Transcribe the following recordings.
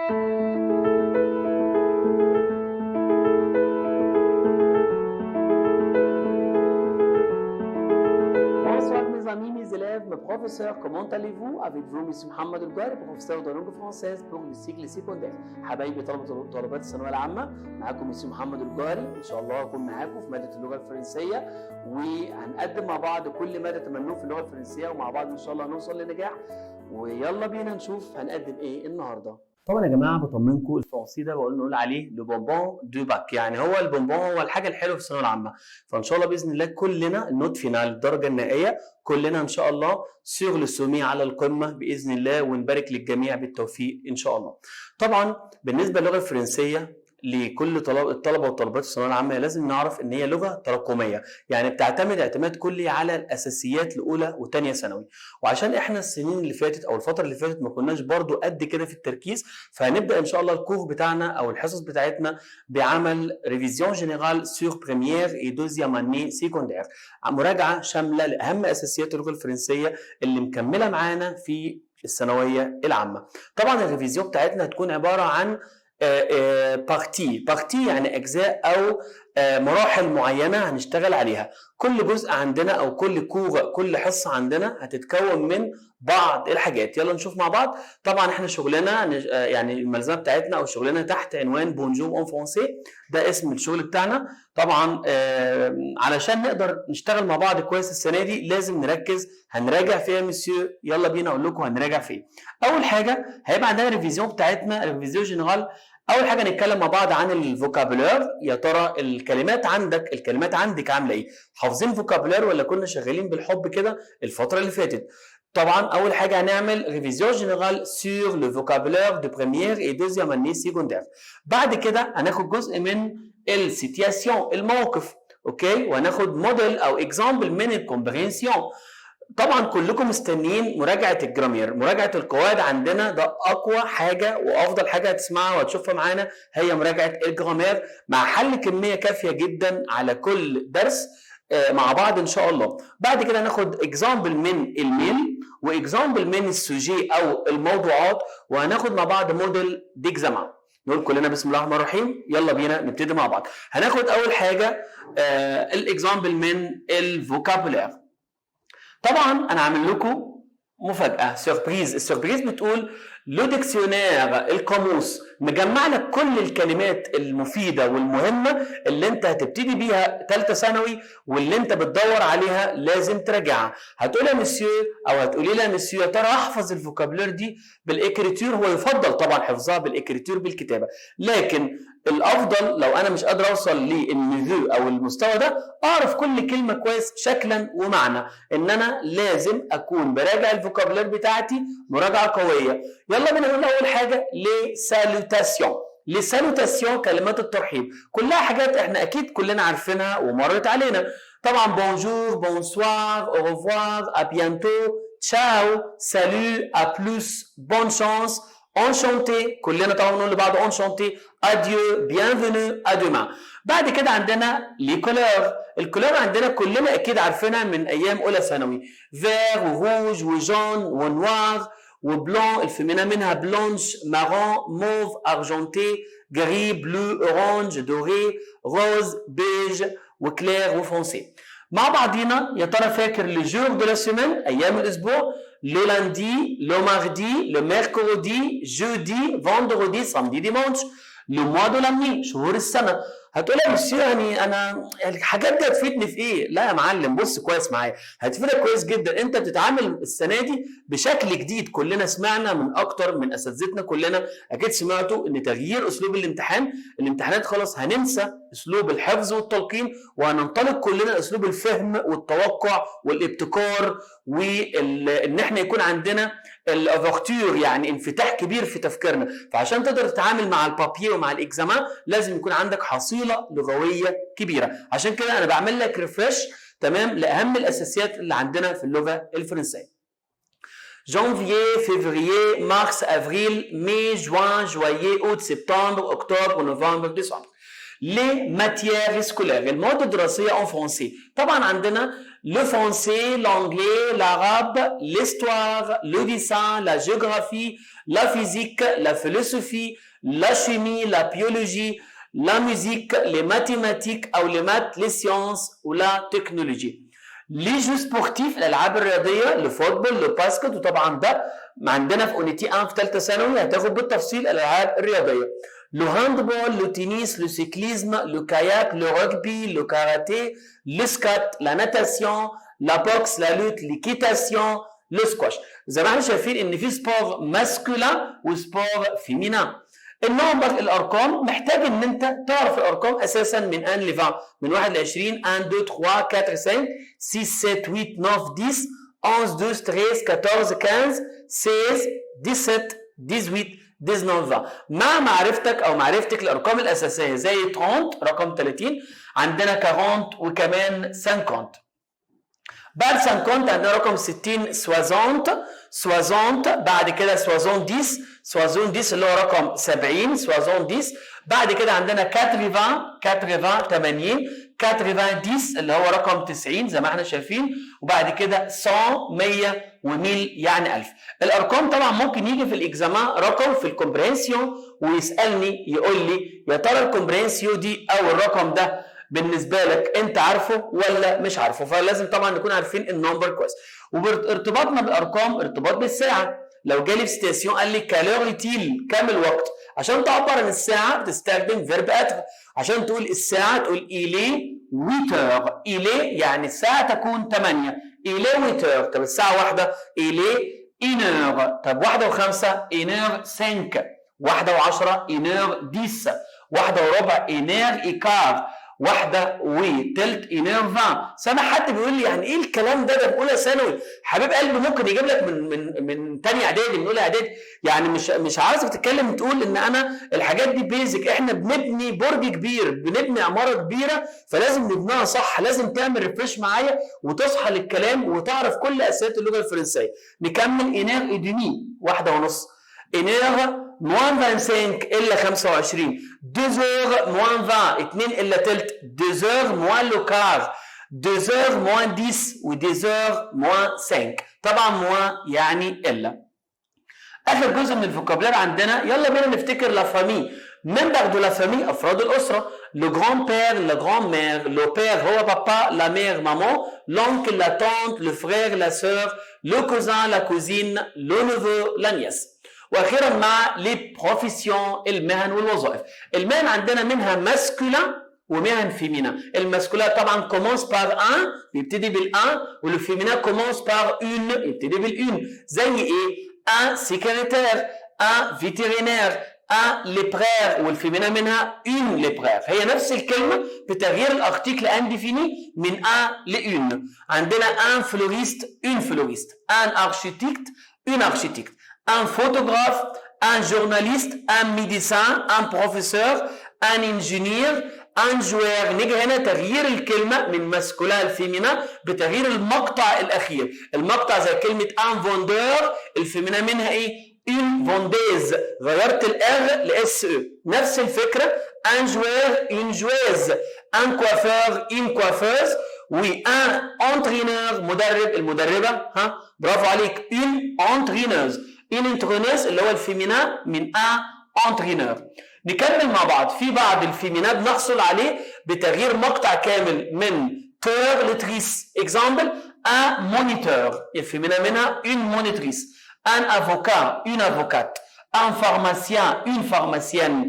Bonsoir mes amis, mes élèves, mes professeurs, comment allez-vous? Avec vous, M. Mohamed Elgari, professeur de langue française pour le cycle secondaire. حبايبي طلبة وطالبات الثانوية العامة، معاكم M. محمد الجاري، إن شاء الله هكون معاكم في مادة اللغة الفرنسية، وهنقدم مع بعض كل ما تتمنوه في اللغة الفرنسية، ومع بعض إن شاء الله هنوصل لنجاح، ويلا بينا نشوف هنقدم إيه النهاردة. طبعا يا جماعه بطمنكم الفرنسي ده نقول عليه لو بونبون دو باك، يعني هو البونبون هو الحاجه الحلوه في الثانويه العامه. فان شاء الله باذن الله كلنا النوت فينال الدرجه النهائيه كلنا ان شاء الله سيغ لو سومي على القمه باذن الله، ونبارك للجميع بالتوفيق ان شاء الله. طبعا بالنسبه للغه الفرنسيه لكل الطلبه وطالبات الثانويه العامه لازم نعرف ان هي لغه تراكميه، يعني بتعتمد اعتماد كلي على الاساسيات الاولى وثانيه ثانوي. وعشان احنا السنين اللي فاتت او الفتره اللي فاتت ما كناش برضو قد كده في التركيز، فهنبدا ان شاء الله الكور بتاعنا او الحصص بتاعتنا بعمل ريفيزيون جينيرال سور بريمير اي دوزيام اني سيكوندير، مراجعه شامله لاهم اساسيات اللغه الفرنسيه اللي مكمله معانا في الثانويه العامه. طبعا الريفيزيون بتاعتنا هتكون عباره عن بارتي يعني اجزاء او مراحل معينه هنشتغل عليها. كل جزء عندنا او كل حصه عندنا هتتكون من بعض الحاجات. يلا نشوف مع بعض. طبعا احنا شغلنا يعني الملزمه بتاعتنا او شغلنا تحت عنوان بونجور اون فرونسي، ده اسم الشغل بتاعنا. طبعا علشان نقدر نشتغل مع بعض كويس السنه دي لازم نركز. هنراجع فيها يا مسيو، يلا بينا اقول لكم هنراجع فين. اول حاجه هيبقى عندنا ريفيزيون بتاعتنا، ريفيزيون جنرال. اول حاجه نتكلم مع بعض عن الفوكابولار. يا ترى الكلمات عندك عامله ايه؟ حافظين فوكابولار ولا كنا شغالين بالحب كده الفتره اللي فاتت؟ طبعا اول حاجه هنعمل ريفيزيون جنرال سور لو فوكابولار دو بريمير اي دوزيام اني سيكوندير. بعد كده هناخد جزء من السيتياسيون، الموقف، اوكي، وهناخد موديل او اكزامبل من الكومبرينسيون. طبعا كلكم مستنيين مراجعه الجرامير، مراجعه القواعد عندنا، ده اقوى حاجه وافضل حاجه هتسمعها وهتشوفها معانا هي مراجعه الجرامير، مع حل كميه كافيه جدا على كل درس مع بعض ان شاء الله. بعد كده هناخد اكزامبل من الميل واكزامبل من السوجي او الموضوعات، وهناخد مع بعض موديل ديكزامان. نقول كلنا بسم الله الرحمن الرحيم، يلا بينا نبتدي مع بعض. هناخد اول حاجه الاكزامبل من الفوكابولار. طبعا انا عامل لكم مفاجاه، سيربريز. السيربريز بتقول لو ديكسيونير، القاموس مجمع لك كل الكلمات المفيده والمهمه اللي انت هتبتدي بيها ثالثه ثانوي واللي انت بتدور عليها لازم تراجعها. هتقول يا مسيو او هتقولي لي يا مسيو يا ترى احفظ الفوكابولار دي بالاكريتور؟ هو يفضل طبعا حفظها بالاكريتور بالكتابه، لكن الافضل لو انا مش قادر اوصل للنيفو او المستوى ده اعرف كل كلمه كويس شكلا ومعنى، ان انا لازم اكون براجع الفوكابولار بتاعتي مراجعه قويه. يلا بينا نقول اول حاجه لي سالوتاسيون. لي سالوتاسيون كلمات الترحيب، كلها حاجات احنا اكيد كلنا عارفينها ومرت علينا. طبعا بونجور، بونسوار، او ريفوار، ا بيانتو، تشاو، سالو، ا بلوس، بون شانس، enchanté، كلنا طبعا بنقول لبعض enchanté، adieu، bienvenue، à demain. بعد كده عندنا لي كولور. الكولور عندنا كلنا اكيد عارفينها من ايام اولى ثانوي، فير وروج وجون ونوار وبلون، الفيمينا منها بلونش، مارون، موف، ارجنتي، جري، بلو، اورانج، دوري، روز، بيج وكلير وفونسي. مع بعضينا يا ترى فاكر لي جور دو لا سيمين، ايام الاسبوع؟ لو لاندي، لو ماردي، لو ميركودي، جودي، فاندرودي، سامدي، ديمونش. لو موا دو لاني، شهور السنه. هتقول يا مسيو يعني انا الحاجات دي هتفيدني في ايه؟ لا يا معلم، بص كويس معايا، هتفيدك كويس جدا. انت بتتعامل السنه دي بشكل جديد. كلنا سمعنا من اكتر من اساتذتنا، كلنا اكيد سمعتوا ان تغيير اسلوب الامتحانات خلاص هننسى اسلوب الحفظ والتلقين وهننطلق كلنا اسلوب الفهم والتوقع والابتكار، وان احنا يكون عندنا الاوفرتور، يعني انفتاح كبير في تفكيرنا. فعشان تقدر تتعامل مع البابير ومع الاكزامان لازم يكون عندك حصيله لغويه كبيره. عشان كده انا بعمل لك ريفرش تمام لاهم الاساسيات اللي عندنا في اللغه الفرنسيه. janvier, février, mars, avril, mai, juin, juillet, août, septembre, octobre, novembre, décembre. لي ماتيير سكولير، المواد الدراسيه اون فرونسي. طبعا عندنا le français, l'anglais, l'arabe, l'histoire, le dessin, la géographie, la physique, la philosophie, la chimie, la biologie, la musique, les mathématiques او les maths, les sciences ou la technologie. لي جو سبورتيف الالعاب الرياضيه، الفوتبول، الباسكت، وطبعا ده عندنا في اونيتي 1 في ثالثه ثانوي هتاخد بالتفصيل الالعاب الرياضيه. لو هاندبول، لو تنس، لو سيكليزم، لو كاياك، لو رugby، لو كاراتيه، لو سكات، لا ناتاسيون، لا بوكس، لا لوت، ليكيتاسيون، لو سكواش. زي ما احنا شايفين ان في سبور ماسكولين وسبور فيمينان. النمبر الارقام محتاج ان انت تعرف الارقام اساسا من 1 ل 20، من 1 ل 20 1 2 3 4 5 6 7 8 9 10 11 12 13 14 15 16 17 18 19 20. مع معرفتك او معرفتك الارقام الاساسيه زي 30 رقم 30، عندنا 40 وكمان 50. بعد 50 عندنا رقم 60 60 بعد كده 70 اللي هو رقم 70 70. بعد كده عندنا 80 80 اللي هو رقم 90 زي ما احنا شايفين. وبعد كده 100 100 و1000 يعني 1000. الارقام طبعا ممكن يجي في الاكزامان رقم في الكومبرينسيون ويسالني يقول لي يا ترى الكومبرينسيون دي او الرقم ده بالنسبه لك انت عارفه ولا مش عارفه، فلازم طبعا نكون عارفين النمبر كويس. وارتباطنا بالارقام ارتباط بالساعه. لو جالي في ستيسيون قال لي كالور يتيل كام الوقت، عشان تعبر عن الساعه بتستخدم فيرب اتر. عشان تقول الساعه تقول إيلي 8 إيلي يعني الساعه تكون 8 إيلي 8. طب الساعه واحده إيلي 1 طب 1 و5 1 5 1 و10 1 10 1 وربع 1 إيكار 1 وتلت 20. سامع حد بيقول لي يعني ايه الكلام ده في اولى ثانوي؟ حبيب قلبي ممكن يجيب لك من ثانيه اعدادي، من اولى اعدادي. يعني مش عاوزك تتكلم تقول ان انا الحاجات دي بيزك. احنا بنبني برج كبير، بنبني عماره كبيره، فلازم نبنيها صح. لازم تعمل ريفريش معايا وتصحى للكلام وتعرف كل اساسيات اللغه الفرنسيه. نكمل 1 ونص 1 moins 25 إلا 25 2 heures moins 20 2 إلا تلت 2 heures moins le quart 2 heures moins 10 و 2 heures moins 5. طبعا moins يعني إلا. آخر جزء من الفوكابلار عندنا يلا بينا نفتكر لا فامي. ممبر دو لا فامي أفراد الأسرة. لو جران بير، لا جران مير، لو بير هو بابا، لا مير مامون، لونكل لا تونت، لو فرير لا سور، لو كوزان لا كوزين، لو نيفو لا نيس. واخيرا مع لي بروفيسيون المهن والوظائف. المهن عندنا منها ماسكولين ومهن فيمينا. الماسكولين طبعا كومونس بار 1 بيبتدي بال1 والفيمينا كومونس بار 1 يبتدي بال1. زي ايه؟ 1 سيكريتير، 1 فيترينير، 1 ليبرير والفيمينا منها 1 ليبرير. هي نفس الكلمه بتغيير الارتيكل انديفيني من 1 ل 1. عندنا 1 فلوريست 1 فلوريست، 1 اركيتكت 1 اركيتكت، un photographe, un journaliste, un médecin, un professeur, un ingénieur, un joueur. نيجي هنا تغيير الكلمة من ماسكولين لفيمينا بتغيير المقطع الأخير. المقطع زي كلمة un vendeur الفيمينا منها إيه؟ une vendeuse. غيرت الR لS E. نفس الفكرة un joueur une joueuse، un coiffeur une coiffeuse، وان entraîneur مدرب المدربة. ها برافو عليك une entraîneuse. une entraîneuse اللي هو الفيمينا من ان entraîneur. نكمل مع بعض. في بعض الفيمينا بنحصل عليه بتغيير مقطع كامل من تور لتريس. اكزامبل ان مونيتور الفيمينا منها une monitrice، un avocat une avocate، un pharmacien une pharmacienne،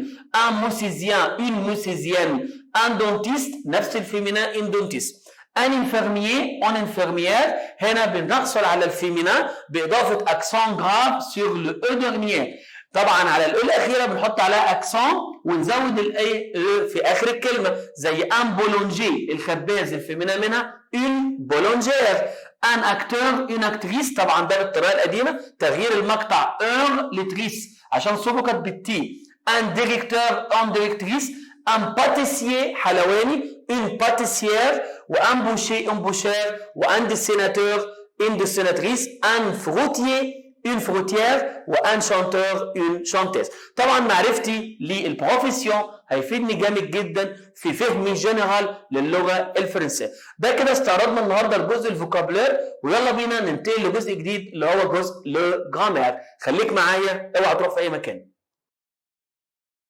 un mousésien une moussésienne، un dentiste نفس الفيمينا une dentiste. un infirmier en infirmière هنا بنحصل على الفيمينا بإضافة accent grave sur le e dernier. طبعا على الأو الأخيرة بنحط عليها accent ونزود الأي في آخر الكلمة. زي un boulanger الخباز الفيمينا منها une boulangère، un acteur une actrice طبعا ده بالطريقة القديمة تغيير المقطع heure لتريس عشان صوته كانت بالتي. un directeur un directrice، un pâtissier حلواني une pâtissière، وان بوشي ان بوشير، وان ديسيناتور ان ديسيناتريس، ان فروتيي une fruitière وان chanteur une chanteuse. طبعا معرفتي للبروفيسيون هيفيدني جامد جدا في فهمي جنرال للغه الفرنسيه. ده كده استعرضنا النهارده الجزء الفوكابلير، ويلا بينا ننتقل لجزء جديد اللي هو جزء لجرامير. خليك معايا، اوعى تروح في اي مكان.